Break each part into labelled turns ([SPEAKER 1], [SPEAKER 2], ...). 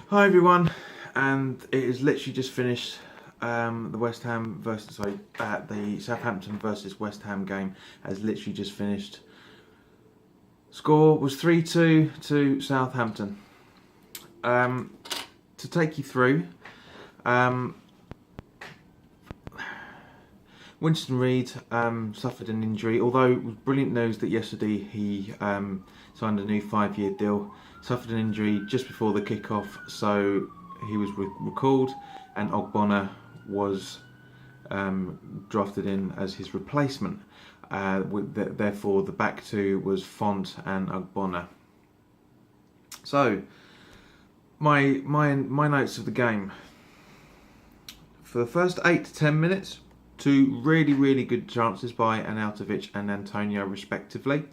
[SPEAKER 1] Hi everyone, and it is literally just finished. The Southampton versus West Ham game has literally just finished. Score was 3-2 to Southampton. To take you through, Winston Reid suffered an injury, although it was brilliant news that yesterday he signed a new 5-year deal. Suffered an injury just before the kick-off, so he was recalled, and Ogbonna was drafted in as his replacement. Therefore, the back two was Font and Ogbonna. So, my notes of the game. For the first 8 to 10 minutes, two really good chances by Arnautovic and Antonio respectively.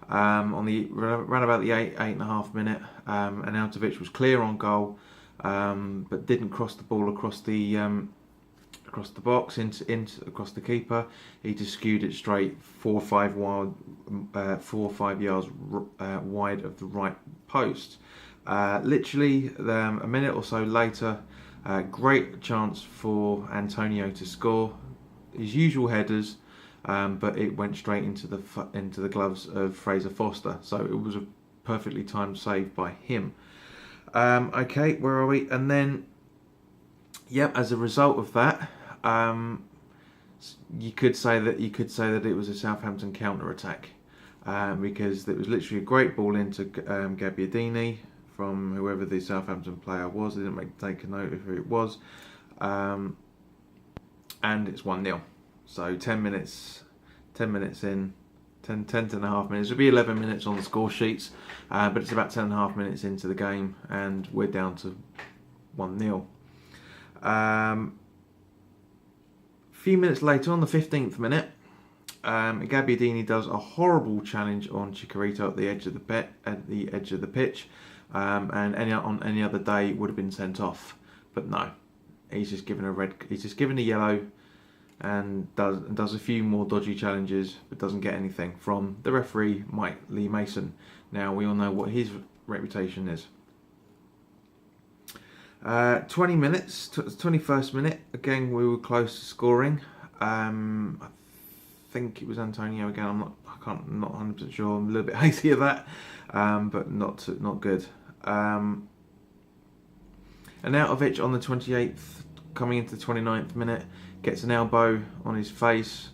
[SPEAKER 1] On the around about the 8.5 minute, Arnautovic was clear on goal, but didn't cross the ball across the box into across the keeper. He just skewed it straight 4 or 5 yards wide of the right post. Literally a minute or so later, great chance for Antonio to score. His usual headers, but it went straight into the gloves of Fraser Foster. So it was a perfectly timed save by him. Okay, where are we? And then, yep, as a result of that, you could say that it was a Southampton counter attack, because it was literally a great ball into Gabbiadini from whoever the Southampton player was. I didn't take a note of who it was, and it's 1-0. So 10 minutes in, 10 and a half minutes. It'll be 11 minutes on the score sheets, but it's about 10 and a half minutes into the game, and we're down to 1-0. Few minutes later, on the 15th minute, Gabbiadini does a horrible challenge on Chicharito at the edge of the pitch, and on any other day would have been sent off, but no, he's just given a yellow, and does a few more dodgy challenges, but doesn't get anything from the referee, Mike Lee Mason. Now we all know what his reputation is. 20 minutes, 21st minute, again we were close to scoring. I think it was Antonio again. I'm not 100% sure. I'm a little bit hazy of that, but not good. Arnautovic on the 28th, coming into the 29th minute, gets an elbow on his face.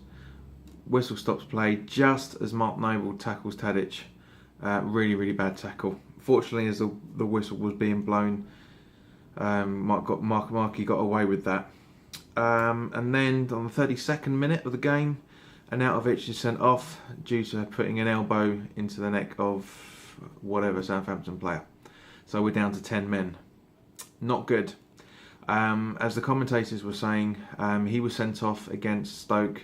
[SPEAKER 1] Whistle stops play just as Mark Noble tackles Tadic. Really bad tackle. Fortunately, as the whistle was being blown, Marky got away with that. And then on the 32nd minute of the game, Arnautovic is sent off due to putting an elbow into the neck of whatever Southampton player. So we're down to 10 men. Not good. As the commentators were saying, he was sent off against for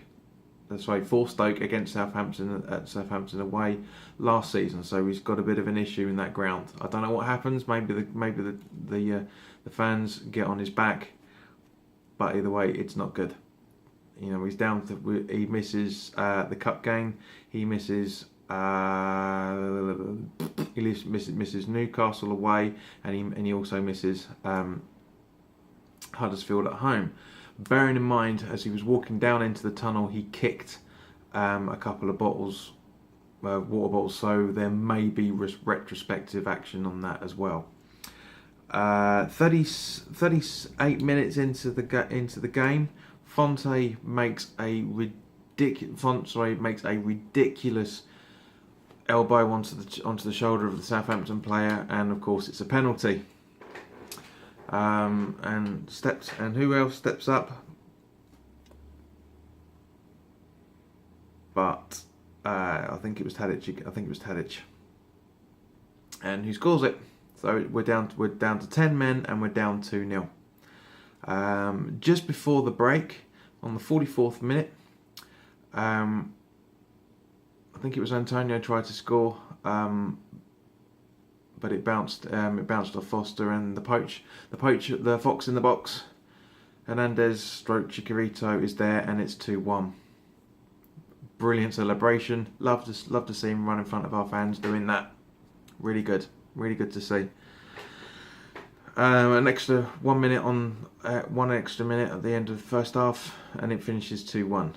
[SPEAKER 1] Stoke against Southampton at Southampton away last season. So he's got a bit of an issue in that ground. I don't know what happens. Maybe the fans get on his back, but either way, it's not good. You know, he's down to. He misses the cup game. He misses. Misses Newcastle away, and he also misses Huddersfield at home. Bearing in mind, as he was walking down into the tunnel, he kicked a couple of water bottles, so there may be retrospective action on that as well. 38 minutes into the game, Fonte makes a ridiculous elbow onto the shoulder of the Southampton player, and of course it's a penalty. And who else steps up? But I think it was Tadic. And who scores it? So we're down to 10 men, and we're down 2-0. Just before the break, on the 44th minute, I think it was Antonio tried to score, but it bounced off Foster, and the fox in the box, Hernandez/Chicharito is there, and it's 2-1. Brilliant celebration. Love to see him run in front of our fans doing that. Really good to see. An extra 1 minute one extra minute at the end of the first half, and it finishes 2-1.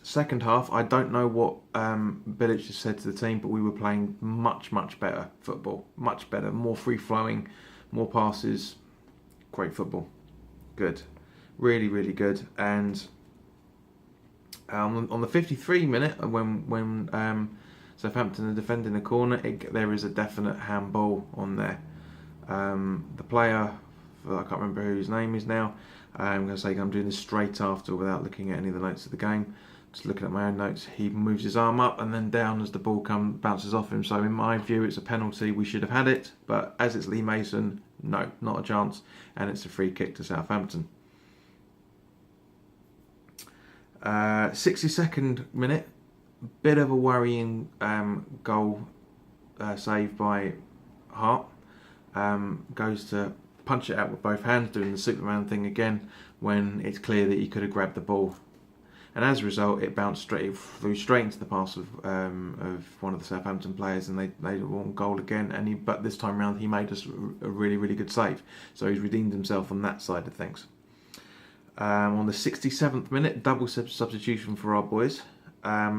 [SPEAKER 1] Second half, I don't know what Bilic has said to the team, but we were playing much better football, much better, more free flowing, more passes, great football, good, really good. And on the 53 minute, when Southampton are defending the corner, there is a definite handball on there. The player, I can't remember who his name is now. I'm going to say I'm doing this straight after without looking at any of the notes of the game. Just looking at my own notes, he moves his arm up and then down as the ball bounces off him. So in my view, it's a penalty. We should have had it, but as it's Lee Mason, no, not a chance, and it's a free kick to Southampton. 62nd minute, bit of a worrying goal save by Hart. Goes to punch it out with both hands, doing the Superman thing again when it's clear that he could have grabbed the ball. And as a result, it bounced straight into the pass of one of the Southampton players, and they won goal again. But this time round, he made us a really good save. So he's redeemed himself on that side of things. On the 67th minute, double substitution for our boys.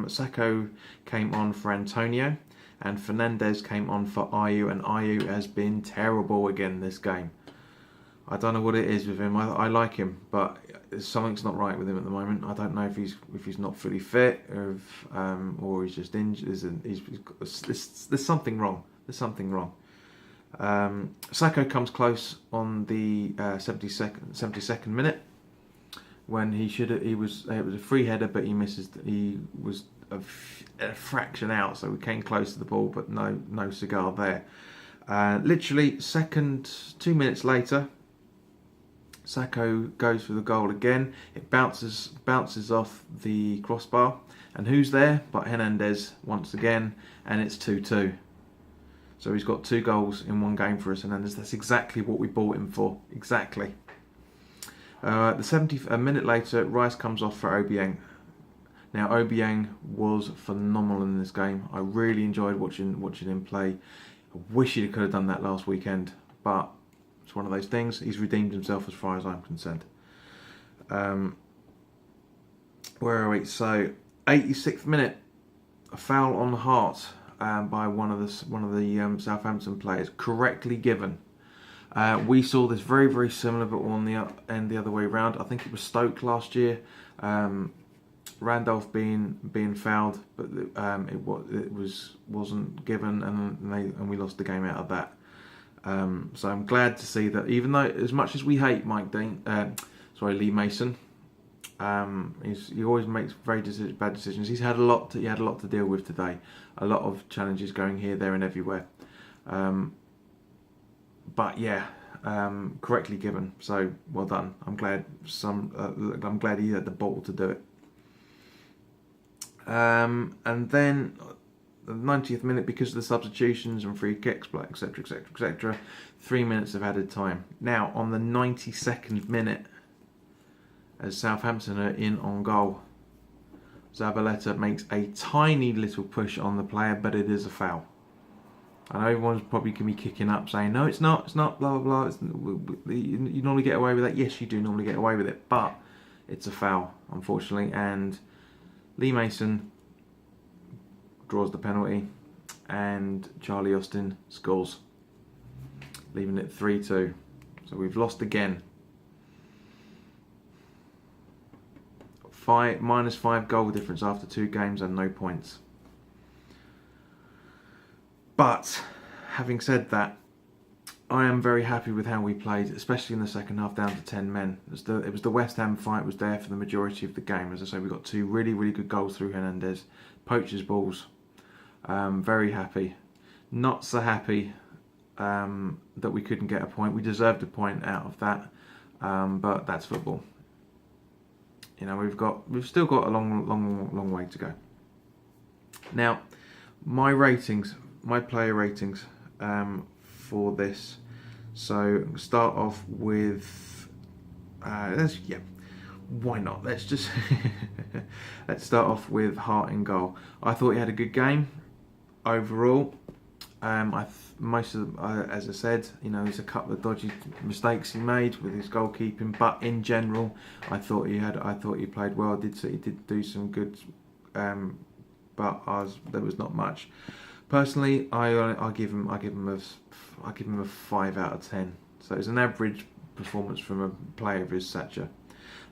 [SPEAKER 1] Sacco came on for Antonio, and Fernandez came on for Ayew, and Ayew has been terrible again this game. I don't know what it is with him. I like him, but something's not right with him at the moment. I don't know if he's not fully fit, or he's just injured. There's something wrong. There's something wrong. Sacco comes close on the 72nd minute when it was a free header, but he misses. He was a fraction out, so we came close to the ball, but no cigar there. Literally 2 minutes later, Sacco goes for the goal again. It bounces off the crossbar, and who's there but Hernandez once again, and it's 2-2. So he's got 2 goals in one game for us, Hernandez. That's exactly what we bought him for. Exactly. A minute later, Rice comes off for Obiang. Now Obiang was phenomenal in this game. I really enjoyed watching him play. I wish he could have done that last weekend, but it's one of those things. He's redeemed himself as far as I'm concerned. Where are we? So 86th minute, a foul on Hart by one of the Southampton players, correctly given. We saw this very similar, but on the end the other way around. I think it was Stoke last year. Randolph being fouled, but it wasn't given, and we lost the game out of that. So I'm glad to see that, even though as much as we hate Lee Mason, he always makes very bad decisions. He had a lot to deal with today, a lot of challenges going here, there, and everywhere. But yeah, correctly given. So well done. I'm glad he had the ball to do it. And then the 90th minute, because of the substitutions and free kicks, etc. 3 minutes of added time. Now on the 92nd minute, as Southampton are in on goal, Zabaleta makes a tiny little push on the player, but it is a foul. I know everyone's probably going to be kicking up saying, no, it's not, blah, blah, blah. You normally get away with that. Yes, you do normally get away with it, but it's a foul, unfortunately. And Lee Mason draws the penalty, and Charlie Austin scores, leaving it 3-2. So we've lost again. -5 goal difference after 2 games and no points. But having said that, I am very happy with how we played, especially in the second half, down to 10 men. It was the West Ham fight was there for the majority of the game. As I say, we got 2 really good goals through Hernandez, poachers' balls. Very happy. Not so happy that we couldn't get a point. We deserved a point out of that, but that's football. You know, we've still got a long way to go. Now, my player ratings for this. So start off with why not? Let's just let's start off with Hart in goal. I thought he had a good game overall. Most of as I said, there's a couple of dodgy mistakes he made with his goalkeeping, but in general, I thought he played well. He did do some good, but there was not much. Personally, I give him a 5 out of 10. So it's an average performance from a player of his stature.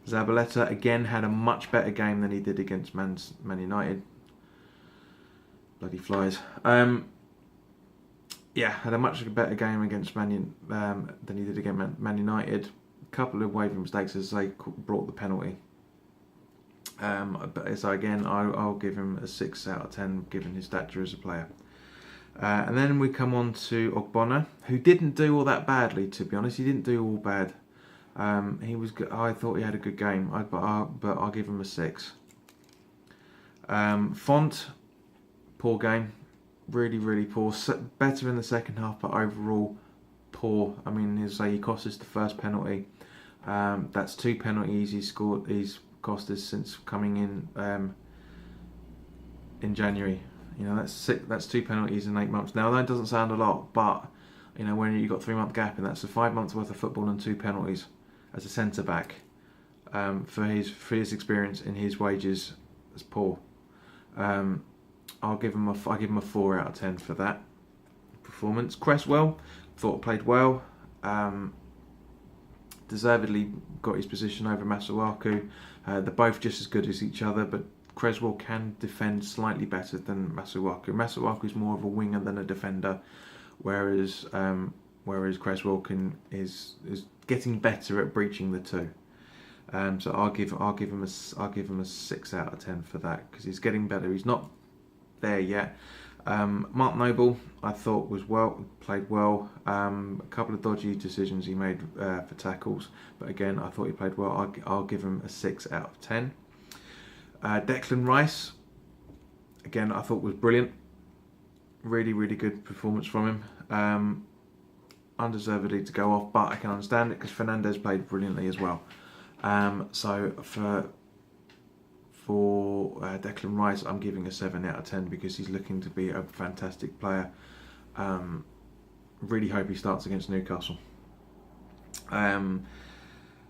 [SPEAKER 1] Zabaleta again had a much better game than he did against Man United. Bloody flies. Had a much better game against than he did against Man United. A couple of wavering mistakes as they brought the penalty. So again, I'll give him a 6 out of 10 given his stature as a player. And then we come on to Ogbonna, who didn't do all that badly, to be honest. He didn't do all bad. He was good. I thought he had a good game, but I'll give him a 6. Font, poor game. Really, really poor. Better in the second half, but overall poor. I mean, he cost us the first penalty. That's 2 penalties he's cost us since coming in January. That's 2 penalties in 8 months. Now that doesn't sound a lot, but when you've got 3-month gap, and that's 5 months worth of football and 2 penalties as a centre back, for his experience and his wages, it's poor. I'll give him a 4 out of 10 for that performance. Cresswell, thought played well. Deservedly got his position over Masuaku. They're both just as good as each other, but Cresswell can defend slightly better than Masuaku. Masuaku is more of a winger than a defender, whereas Cresswell is getting better at breaching the two. So I'll give him a 6 out of 10 for that, because he's getting better. He's not there yet. Mark Noble, I thought played well. A couple of dodgy decisions he made for tackles, but again, I thought he played well. I'll give him a 6 out of 10. Declan Rice, again, I thought was brilliant. Really, really good performance from him. Undeservedly to go off, but I can understand it because Fernandez played brilliantly as well. So for Declan Rice, I'm giving a 7 out of 10 because he's looking to be a fantastic player. Really hope he starts against Newcastle.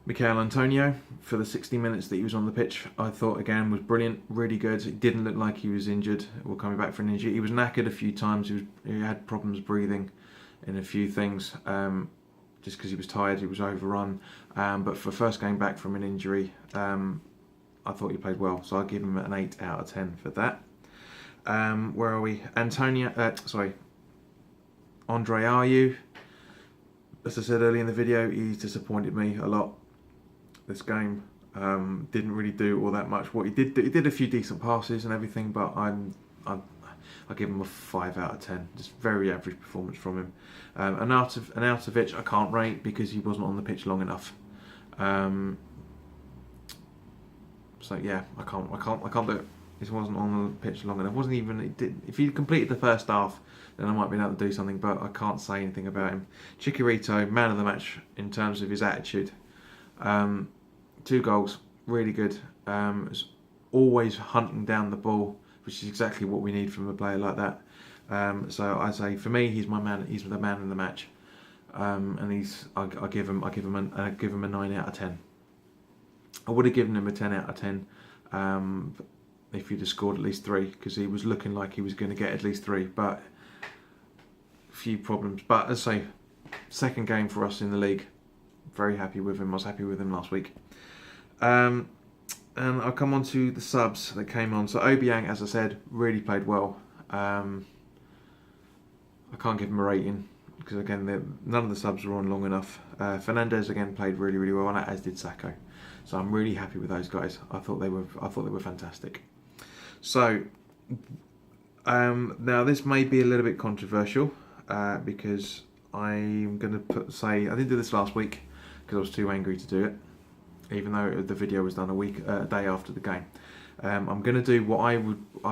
[SPEAKER 1] Michail Antonio, for the 60 minutes that he was on the pitch, I thought again was brilliant, really good. It didn't look like he was injured or coming back from an injury. He was knackered a few times. He had problems breathing in a few things, just because he was tired. He was overrun. But for first game back from an injury, I thought he played well. So I'll give him an 8 out of 10 for that. Where are we? Andre Ayew. As I said earlier in the video, he's disappointed me a lot this game. Didn't really do all that much. What he did a few decent passes and everything, but I'll give him a 5 out of 10. Just very average performance from him. Arnautovic I can't rate because he wasn't on the pitch long enough. So yeah, I can't do it. He wasn't on the pitch long enough. If he completed the first half, then I might be able to do something, but I can't say anything about him. Chicharito, man of the match in terms of his attitude. 2 goals, really good. Is always hunting down the ball, which is exactly what we need from a player like that. So I say for me, he's my man. He's the man of the match, and I give him a 9 out of 10. I would have given him a 10 out of 10 if he'd have scored at least 3, because he was looking like he was going to get at least 3, but a few problems. But as I say, second game for us in the league. Very happy with him. I was happy with him last week. And I'll come on to the subs that came on. So Obiang, as I said, really played well. I can't give him a rating because again, none of the subs were on long enough. Fernandez again played really, really well, as did Sacco. So I'm really happy with those guys. I thought they were fantastic. So now this may be a little bit controversial because I'm going to say I didn't do this last week because I was too angry to do it, even though the video was done a day after the game. I'm going to do what I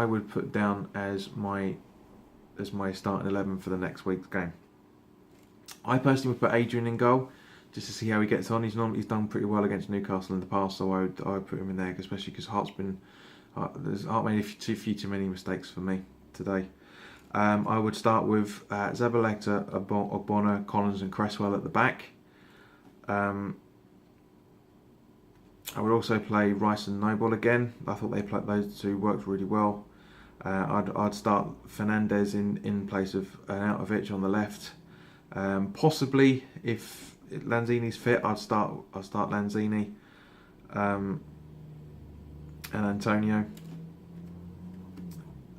[SPEAKER 1] would put down as my starting 11 for the next week's game. I personally would put Adrian in goal just to see how he gets on. He's done pretty well against Newcastle in the past, so I would put him in there, especially because Hart made a few too many mistakes for me today. I would start with Zabaleta, Ogbonna, Collins and Cresswell at the back. I would also play Rice and Noble again. I thought those two worked really well. I'd start Fernandez in place of Arnautovic on the left. Possibly, if Lanzini's fit, I'd start Lanzini and Antonio.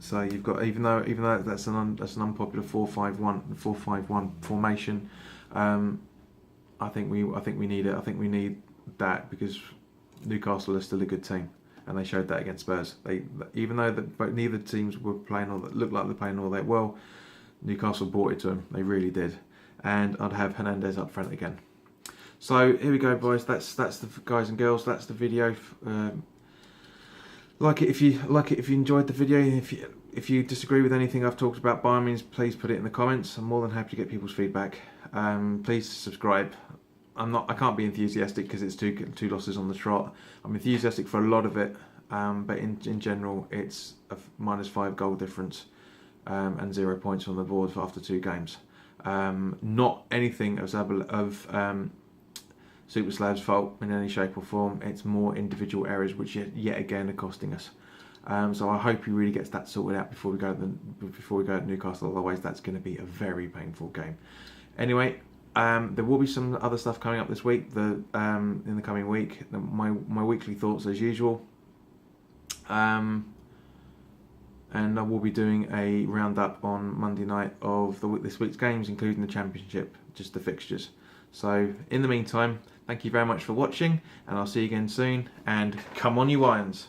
[SPEAKER 1] So you've got, even though that's an unpopular 4-5-1 formation, I think we need it. I think we need that because Newcastle are still a good team, and they showed that against Spurs. Even though neither teams were playing or looked like they're playing all that well, Newcastle brought it to them. They really did. And I'd have Hernandez up front again. So here we go, boys. That's the guys and girls. That's the video. Like it if you enjoyed the video. If you disagree with anything I've talked about, by all means, please put it in the comments. I'm more than happy to get people's feedback. Please subscribe. I can't be enthusiastic because it's two losses on the trot. I'm enthusiastic for a lot of it, but in general, it's a -5 goal difference and 0 points on the board after 2 games. Not anything of Superslab's fault in any shape or form. It's more individual errors which yet again are costing us. So I hope he really gets that sorted out before we go to Newcastle. Otherwise, that's going to be a very painful game. Anyway, there will be some other stuff coming up this week. In the coming week, my weekly thoughts as usual. And I will be doing a roundup on Monday night of this week's games, including the Championship, just the fixtures. So in the meantime, thank you very much for watching, and I'll see you again soon. And come on, you Irons!